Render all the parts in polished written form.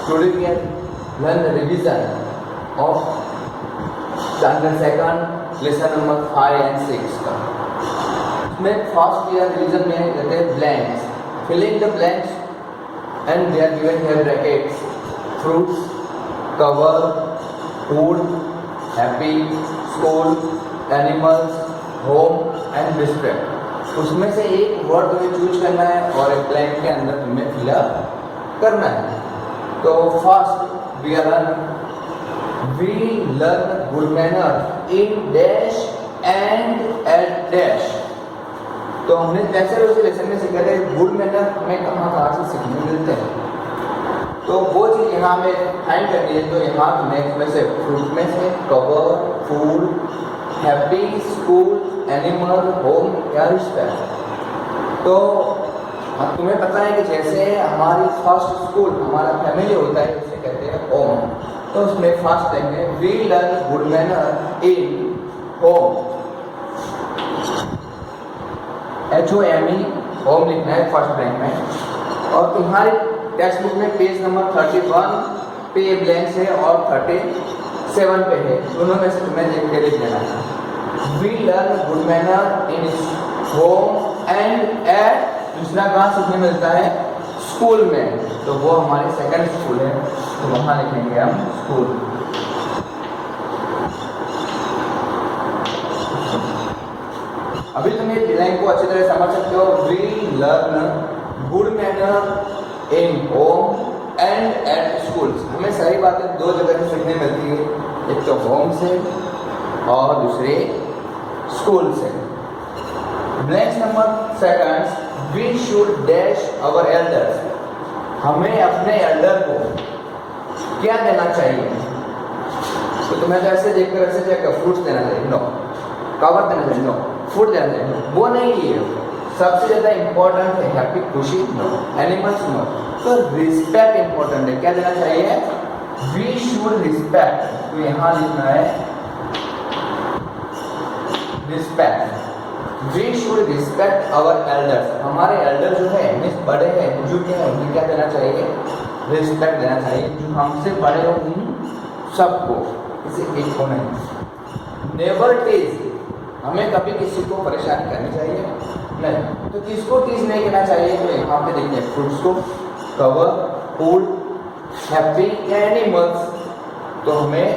Today we have learned the revision of standard second lesson number 5 and 6 का। इसमें first year revision में रहते हैं blanks, filling the blanks and they are given here brackets, fruits, cover, food, happy, school, animals, home and district. उसमें से एक word तुम्हें choose करना है और एक ब्लैंक के अंदर तुम्हें फिलअप करना है। तो first we learn good manner in dash and at dash. तो हमने जैसे उस लेसन में सीखा था गुड मैनर हमें कहाँ से सीखने मिलते हैं, तो वो चीज़ यहाँ में फाइंड करनी है। तो यहाँ तुम्हें इसमें से फ्रूट में से cover, food, happy, school, animal, home या रिस्पेक्ट। तो तुम्हें पता है कि जैसे हमारी फर्स्ट स्कूल हमारा फैमिली होता है, उसे कहते हैं होम। तो उसमें फर्स्ट देंगे we learn good manner in home, HOME, home लिखना है फर्स्ट ब्लैंक में। और तुम्हारे टेक्स्ट बुक में पेज नंबर 31 पे ब्लैंक है और 37 पे है, दोनों में से तुम्हें देख के लिख देना है। We learn good manner in home and at, दूसरा कहाँ सीखने मिलता है? स्कूल में। तो वो हमारे सेकंड स्कूल है, तो वहाँ लिखेंगे हम स्कूल। अभी तुम ये लाइन को अच्छी तरह समझ सकते हो। We learn good manner in home and at schools. हमें सारी बातें दो जगह से सीखने मिलती है, एक तो होम से और दूसरे स्कूल से। Next number second, we should dash our elders. हमें अपने एल्डर को क्या देना चाहिए? तो तुम्हें तो ऐसे देखकर ऐसे क्या फ्रूट्स देना चाहिए? नो। कवर देना चाहिए? नो। फूड देना चाहिए? नो। वो नहीं है। सबसे ज़्यादा इंपॉर्टेंट है हैप्पी, खुशी, नो। Animals, no. तो रिस्पेक्ट इंपॉर्टेंट है। क्या देना चाहिए? We should respect. तो यहाँ लिखना है respect. We should respect our elders. हमारे एल्डर जो है, मीन्स बड़े हैं, बुजुर्ग हैं, उन्हें क्या देना चाहिए? रिस्पेक्ट देना चाहिए। जो हमसे बड़े हो उन सबको, किसी एक को नहीं। नेवर टीज, हमें कभी किसी को परेशान करनी चाहिए नहीं। तो किसको टीज नहीं करना चाहिए? तो यहाँ पे देखिए फ्रूट्स को, कवर, फूड, हैप्पी, एनिमल्स। तो हमें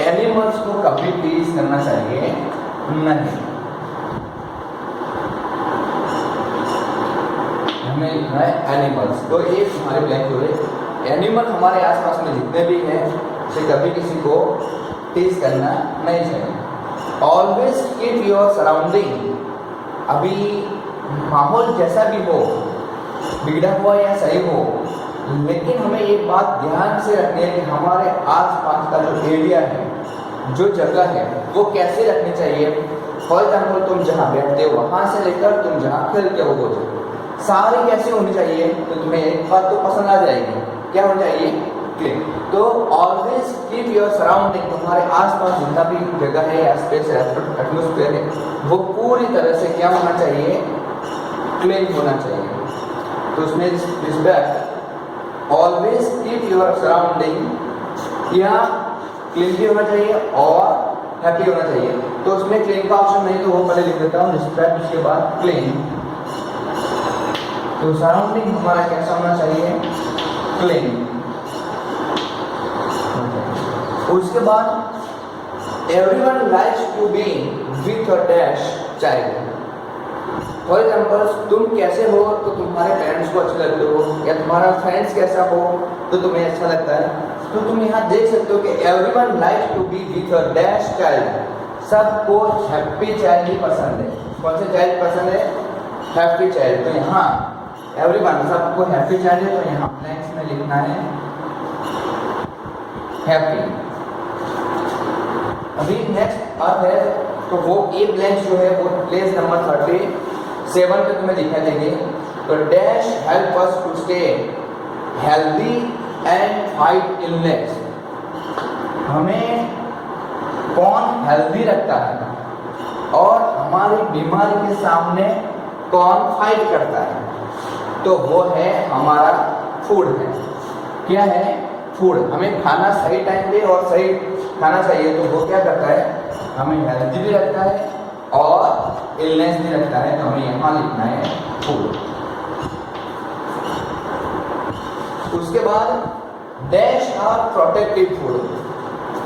एनिमल्स को कभी टीज करना चाहिए नहीं। हमें लिखना है एनिमल्स। तो ये हमारे ब्लैंक हुए। एनिमल हमारे आसपास में जितने भी हैं, उसे कभी किसी को टीज करना नहीं चाहिए। Always keep your surrounding. अभी माहौल जैसा भी हो, बिगड़ा हुआ या सही हो, लेकिन हमें एक बात ध्यान से रखनी है कि हमारे आसपास का जो एरिया है, जो जगह है, वो कैसे रखनी चाहिए। फॉर एग्जाम्पल तुम जहाँ बैठते हो वहाँ से लेकर तुम जहाँ खेलते हो वो जगह सारी कैसे होनी चाहिए। तो तुम्हें एक बात तो पसंद आ जाएगी, क्या होना चाहिए? क्लीन। तो ऑलवेज कीप योर सराउंडिंग। तुम्हारे आसपास जितना भी जगह है या स्पेस है, एटमोस्फेयर है, वो पूरी तरह से क्या होना चाहिए? क्लीन होना चाहिए। तो उसमें respect, always keep your surrounding, या क्लीन भी होना चाहिए और हैप्पी होना चाहिए। तो उसमें क्लीन का ऑप्शन नहीं, तो वो पहले लिख देता हूँ रिस्पेक्ट, उसके बाद क्लीन। तो सराउंडिंग हमारा कैसा होना चाहिए? क्लीन। उसके बाद everyone likes to be with a dash child. For example तुम कैसे हो तो तुम्हारे पेरेंट्स को अच्छे लगते हो, या तुम्हारा फ्रेंड्स कैसा हो तो तुम्हें अच्छा लगता है। तो तुम यहाँ देख सकते हो कि everyone likes to be with a dash child. सबको हैप्पी चाइल्ड ही पसंद है। कौन से चाइल्ड पसंद है? Happy child. तो यहाँ एवरीवन, सबको हैप्पी चाइल्ड है, तो यहाँ ब्लैंक्स में लिखना है हैप्पी। अभी नेक्स्ट अब है, तो वो ए ब्लैंक जो है वो प्लेस नंबर 37 पे तुम्हें दिखाई देंगे। तो dash help us to stay healthy and fight illness. हमें कौन हेल्दी रखता है और हमारी बीमारी के सामने कौन फाइट करता है? तो वो है हमारा फूड है। क्या है, फूड। हमें खाना सही टाइम पे और सही खाना चाहिए, तो वो क्या करता है, हमें हेल्दी भी रखता है और इलनेस भी रखता है। तो हमें यहाँ लिखना है फूड। उसके बाद डैश आर प्रोटेक्टिव फूड।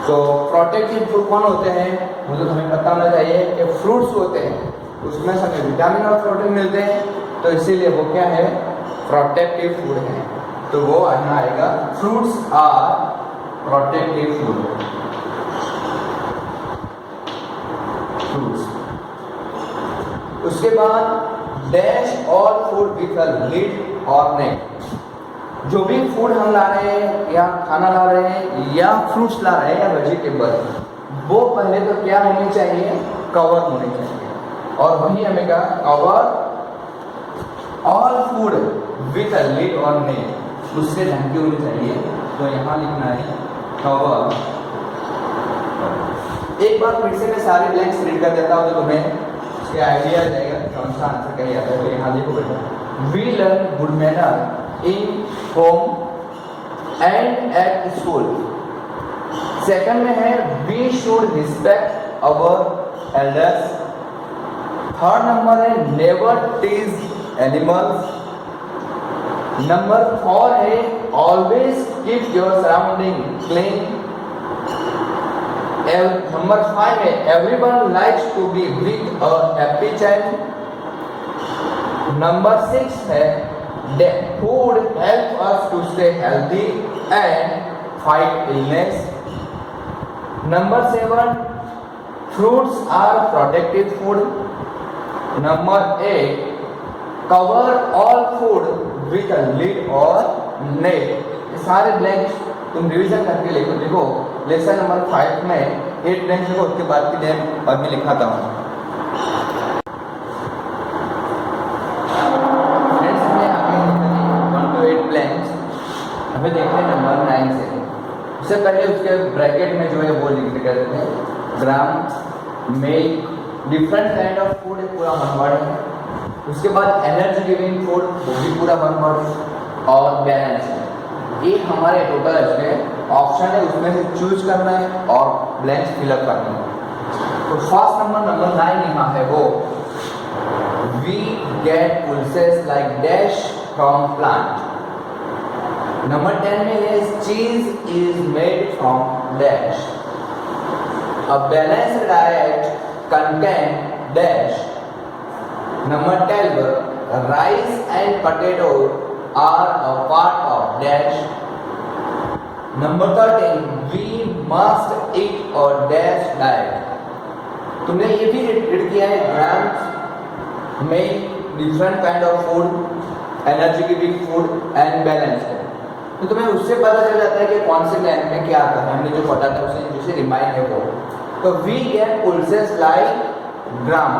तो प्रोटेक्टिव फूड कौन होते हैं, वो तो हमें पता होना चाहिए कि फ्रूट्स होते हैं, उसमें से हमें विटामिन और प्रोटीन मिलते हैं, तो इसीलिए वो क्या है, प्रोटेक्टिव फूड है। तो वो यहाँ आएगा fruits are protective food. Fruits. उसके बाद डैश और फूड विथ अ लिड और नेक। जो भी फूड हम ला रहे हैं या खाना ला रहे हैं या फ्रूट्स ला रहे हैं या वेजिटेबल, वो पहले तो क्या होनी चाहिए, कवर होनी चाहिए। और वही हमें कहा cover all food with a lid और नेक, उससे ढंकी होनी चाहिए। तो यहाँ लिखना है कवर। एक बार फिर से मैं सारे ब्लैंक्स रीड कर देता हूँ तो तुम्हें उसके आइडिया आ जाएगा कौन सा आंसर कहीं आता है। तो यहाँ देखो बेटा, वी लर्न गुड मैनर in home and at school। Second में है we should respect our elders। Third number है never tease animals। नंबर 4 है always keep your surrounding clean। नंबर 5 है everyone likes to be with a happy child। Number 6 है food help us to stay healthy and fight illness। Number 7, fruits are protective food। Number 8, cover all food with a lid or net। ये सारे blanks तुम revision करके लिखो। देखो lesson number 5 में 8 blanks लिखो, उसके बाद की नेम बाद में लिखाता हूँ। हमें देखते हैं नंबर 9 से। उससे पहले उसके ब्रैकेट में जो है वो लिख कर देते हैं ग्राम milk, different kind of food है, पूरा वन वर्ड है। उसके बाद एनर्जी गिविंग फूड, वो भी पूरा वन वर्ड है। और बैलेंस है, ये हमारे टोटल इसमें ऑप्शन है, उसमें से चूज करना है और ब्लैंक्स फिलअप करना है। तो फर्स्ट नंबर 9 यहाँ है वो we get pulses like dash from plant. Number 10 में है cheese is made from dash. A balanced diet contain dash. Number 12 rice and potato are a part of dash. Number 13 we must eat our dash diet. तुमने ये भी read किया है grams में different kind of food, energy giving food and balanced. तो तुम्हें उससे पता चल जाता है कि कौन से ग्लैंड में क्या आता है, हमने जो पढ़ा था उसे जिसे रिमाइंड है वो। तो वी गेट pulses लाइक ग्राम,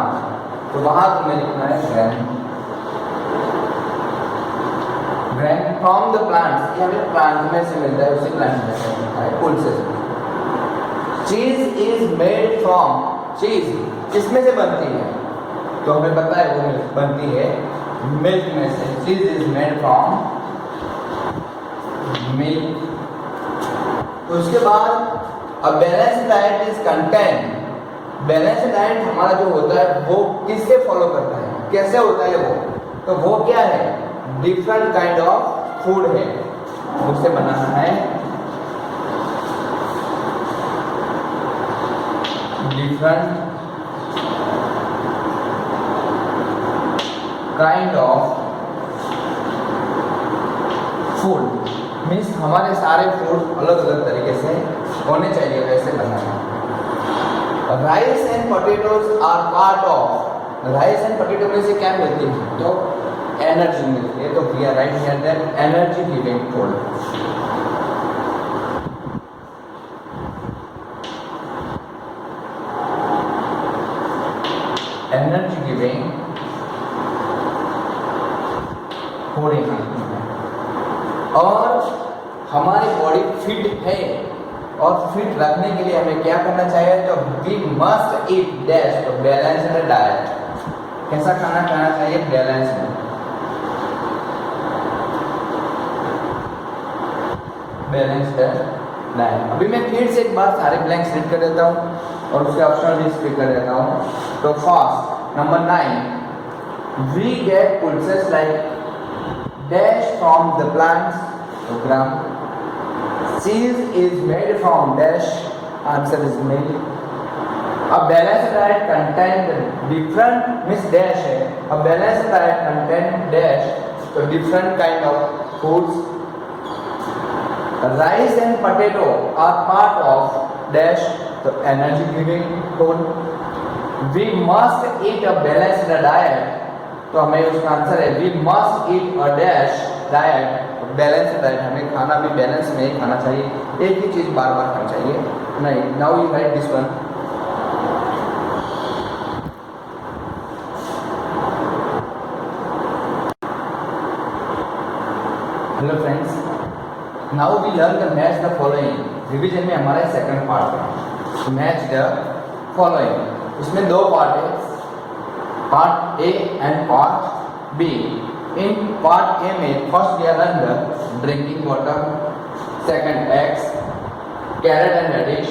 तो वहां तुम्हें लिखना है ग्रैम फ्रॉम द प्लांट्स। ये हमें प्लांट में से मिलता है, उसी प्लांट में से मिलता है pulses। चीज इज मेड फ्रॉम, चीज किसमें से बनती है, तो हमें पता है वो बनती है मिल्क में से। चीज इज मेड फ्रॉम मिल्क। तो उसके बाद a balance diet is contain. Balance diet हमारा जो होता है वो किससे फॉलो करता है, कैसे होता है वो, तो वो क्या है, डिफरेंट काइंड ऑफ फूड है, उससे बनाना है different kind of food. Means हमारे सारे फूड अलग अलग तरीके से होने चाहिए, वैसे banana. Rice and potatoes are part of. Rice and potato में से क्या मिलती है, तो एनर्जी मिलती है। तो we are right here that energy giving food. Energy giving food. और हमारी बॉडी फिट है और फिट रखने के लिए हमें क्या करना चाहिए, तो वी मस्ट ईट डैश, तो बैलेंस्ड डाइट। कैसा खाना खाना चाहिए, बैलेंस में। Balanced diet. अभी मैं फिर से एक बार सारे ब्लैंक्स रीड कर देता हूँ और उसके ऑप्शनल भी स्पीक कर देता हूँ। तो first number 9, we get pulses like dash from the plants, program. Cheese is made from dash, answer is milk. A balanced diet contain different means dash है, a balanced diet contain dash, so different kind of foods. Rice and potato are part of dash, so energy giving food. We must eat a balanced diet, तो हमें उसका answer है we must eat a dash diet, balance diet, हमें खाना भी balance में ही खाना चाहिए, एक ही चीज बार बार खानी चाहिए नहीं। Now you write this one. Hello friends, now we learn the match the following. Revision में हमारा सेकंड पार्ट है मैच द फॉलोइंग। इसमें दो पार्ट है, part A and part B. इन पार्ट ए में first we are learn the drinking water, second eggs, carrot and radish.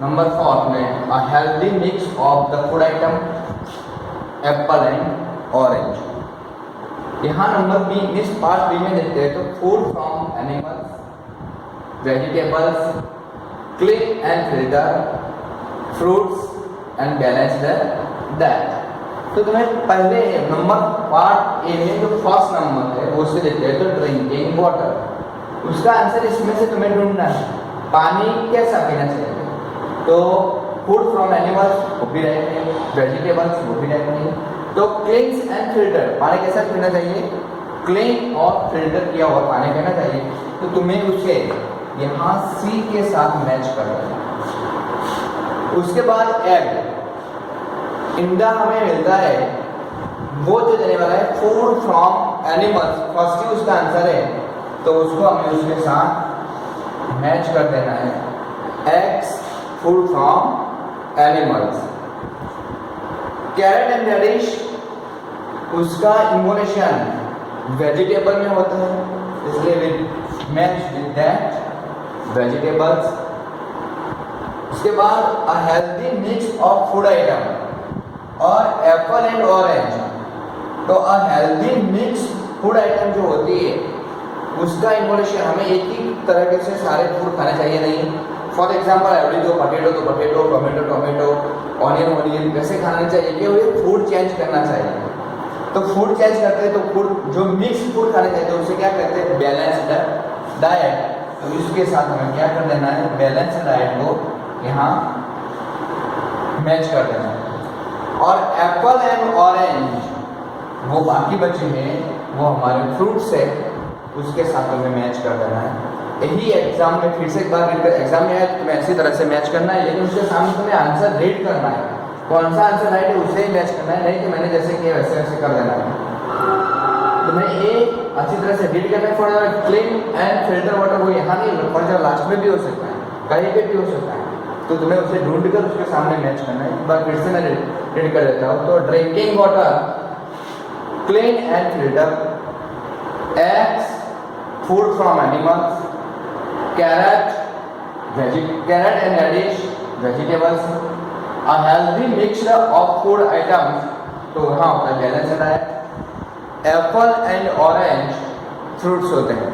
Number 4 में a healthy mix of the food item, apple and orange. यहाँ number B इस part B में देखते हैं तो food from animals, vegetables, clean and filter, fruits and balanced diet. तो तुम्हें पहले नंबर पार्ट ए में जो फर्स्ट नंबर है वो उससे देखते हैं तो ड्रिंकिंग वाटर। उसका आंसर इसमें से तुम्हें ढूंढना है पानी कैसा पीना चाहिए। तो फूड फ्रॉम एनिमल्स वो भी राइट नहीं, वेजिटेबल्स वो भी राइट नहीं। तो क्लीन्स एंड फिल्टर, पानी कैसा पीना चाहिए, क्लीन और फिल्टर किया हुआ पानी पीना चाहिए। तो तुम्हें उसे यहाँ सी के साथ मैच करना है। उसके बाद एग, इंडा हमें मिलता है, वो जो देने वाला है फूड फ्रॉम एनिमल्स, फर्स्ट ही उसका आंसर है, तो उसको हमें उसके साथ मैच कर देना है। Eggs food from animals. Carrot and radish, उसका इमोलेशन वेजिटेबल में होता है, इसलिए with match with that vegetables. उसके बाद a healthy mix of food item और एप्पल एंड ऑरेंज। तो a healthy mix food item जो होती है उसका इमोलेशन हमें एक ही तरह से सारे फूड खाने चाहिए नहीं। फॉर एग्जाम्पल एवरी जो पटेटो तो potato, tomato tomato, onion onion वैसे खाना चाहिए कि वो फूड चेंज करना चाहिए। तो फूड चेंज करते हैं तो फूड जो मिक्स फूड खाने चाहिए उसे क्या कहते हैं बैलेंस्ड डाइट। तो इसके साथ हमें क्या कर देना है बैलेंस्ड डाइट को यहाँ मैच कर देना है। और एप्पल एंड ऑरेंज वो बाकी बचे हैं वो हमारे फ्रूट्स है, उसके साथ हमें मैच कर देना है। यही एग्जाम में फिर से एक बार रीड कर, एग्जाम में है तुम्हें ऐसी तरह से मैच करना है, लेकिन उसके सामने तुम्हें आंसर रीड करना है, कौन सा आंसर राइट है उसे ही मैच करना है, नहीं कि मैंने जैसे किया वैसे वैसे कर देना है। तुम्हें एक अच्छी तरह से रीड करना है। For clean and filter water वो यहाँ नहीं, फॉर लास्ट में भी हो सकता है, कहीं पे भी हो सकता है, तो तुम्हें उसे ढूंढ कर उसके सामने मैच करना है। एक बार फिर से मैं रीड कर देता हूँ। तो drinking water, clean and filter, eggs food from animals, carrot and radish vegetables, a healthy mixture of food items, तो वहाँ होता है balance diet. Apple and orange fruits होते हैं।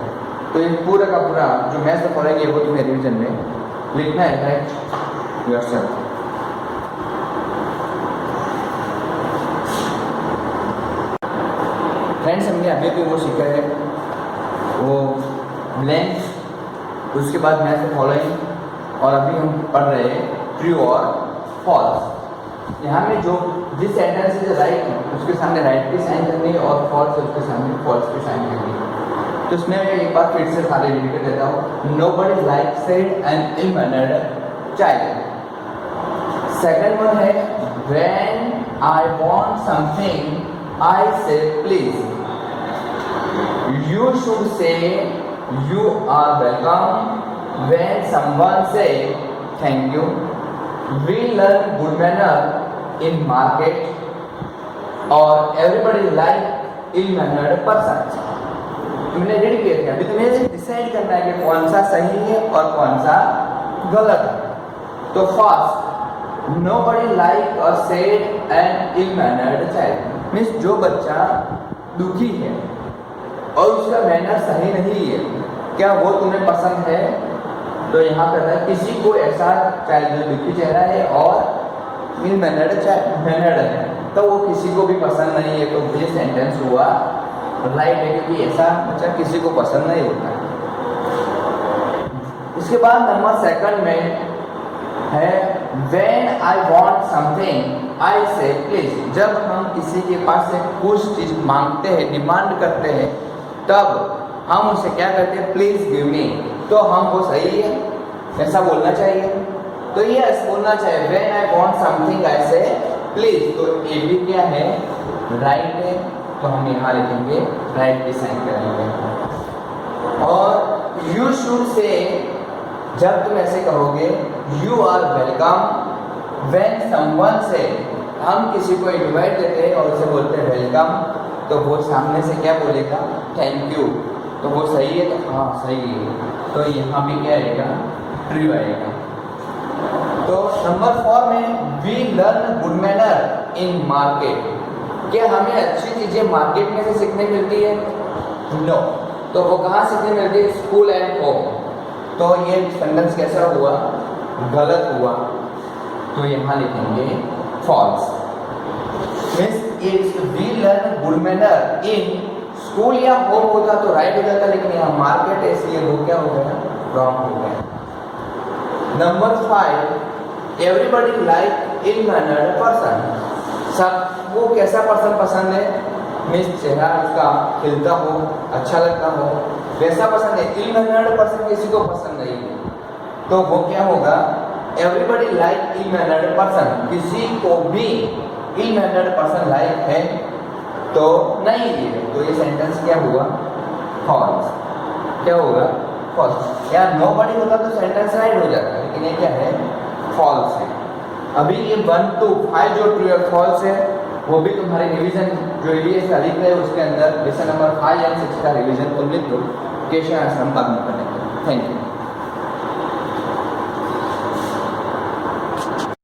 तो ये पूरा का पूरा जो मैथ पढ़ेंगे वो तुम्हें रिवीजन में लिखना है राइट योरसेल्फ। फ्रेंड्स हमने अभी भी वो सीखा है वो ब्लैंक, उसके बाद मैथ फॉलोइंग, और अभी हम पढ़ रहे हैं ट्रू और फॉल्स। यहाँ में जो जिस सेंटेंस इज राइट उसके सामने राइट की साइन करनी है और फॉल्स उसके सामने फॉल्स की साइन करनी है। तो उसमें मैं एक बार फिर से सारे रिपीट कर देता हूँ। Nobody likes said an ill mannered child. Second one है when I want something I say please. You should say you are welcome when someone say thank you. We learn good manner in market or everybody like ill-mannered person. तुमने read किए थे, अभी तुम्हें decide करना है कि कौन सा सही है और कौन सा गलत है। तो first, nobody like a sad and ill-mannered child, means जो बच्चा दुखी है और उसका मैनर सही नहीं है, क्या वो तुम्हें पसंद है? तो यहाँ पर है किसी को ऐसा चाइल्ड जो दुखी चेहरा है और इल मैनर्ड है, तो वो किसी को भी पसंद नहीं है। तो ये सेंटेंस हुआ राइट है, क्योंकि ऐसा बच्चा किसी को पसंद नहीं होता है। इसके बाद नंबर सेकंड में है when I want something I say please, जब हम किसी के पास से कुछ चीज मांगते हैं, डिमांड करते हैं, तब हम उसे क्या करते हैं? Please give me. तो हम वो सही है ऐसा बोलना चाहिए, तो यस बोलना चाहिए when I want something I say please। तो ये भी क्या है? राइट है, तो हम यहाँ लिखेंगे राइट की साइन करेंगे। और यू शुड से, जब तुम ऐसे कहोगे you are welcome when someone says, हम किसी को इनवाइट देते हैं और उसे बोलते हैं वेलकम, तो वो सामने से क्या बोलेगा? Thank you. तो वो सही है, तो हाँ सही है, तो यहाँ भी क्या आएगा? ट्रू आएगा। तो नंबर 4 में we learn good manner in market, क्या हमें अच्छी चीज़ें मार्केट में से सीखने मिलती है? नो। तो वो कहाँ सीखने मिलती है? School and home. तो ये सेंटेंस कैसा हुआ? गलत हुआ, तो यहाँ लिखेंगे false. Means it's we learn good manner in school या होम होता तो राइट हो जाता, लेकिन यहाँ मार्केट है इसलिए वो क्या हो गया? रॉन्ग हो गया। Number 5, everybody like ill mannered person, सब वो कैसा पर्सन पसंद है? मीन्स चेहरा उसका खिलता हो, अच्छा लगता हो, वैसा पसंद है। इल मैनर्ड पर्सन किसी को पसंद नहीं है, तो वो क्या होगा? Everybody like ill mannered person, किसी को भी इल मैनर्ड पर्सन लाइक है तो नहीं है, तो ये सेंटेंस क्या हुआ? फॉल्स। क्या होगा? फॉल्स। यार नोबडी होता तो सेंटेंस राइट हो जाता, लेकिन ये क्या है? फॉल्स है। अभी ये 1 to 5 जो ट्रू और फॉल्स है वो भी तुम्हारे रिवीजन जो EVS का लिख रहे हैं उसके अंदर लेसन नंबर 5 एंड 6 का रिवीजन तुम लिख लो, क्वेश्चन आंसर हम बाद में करेंगे। Thank you.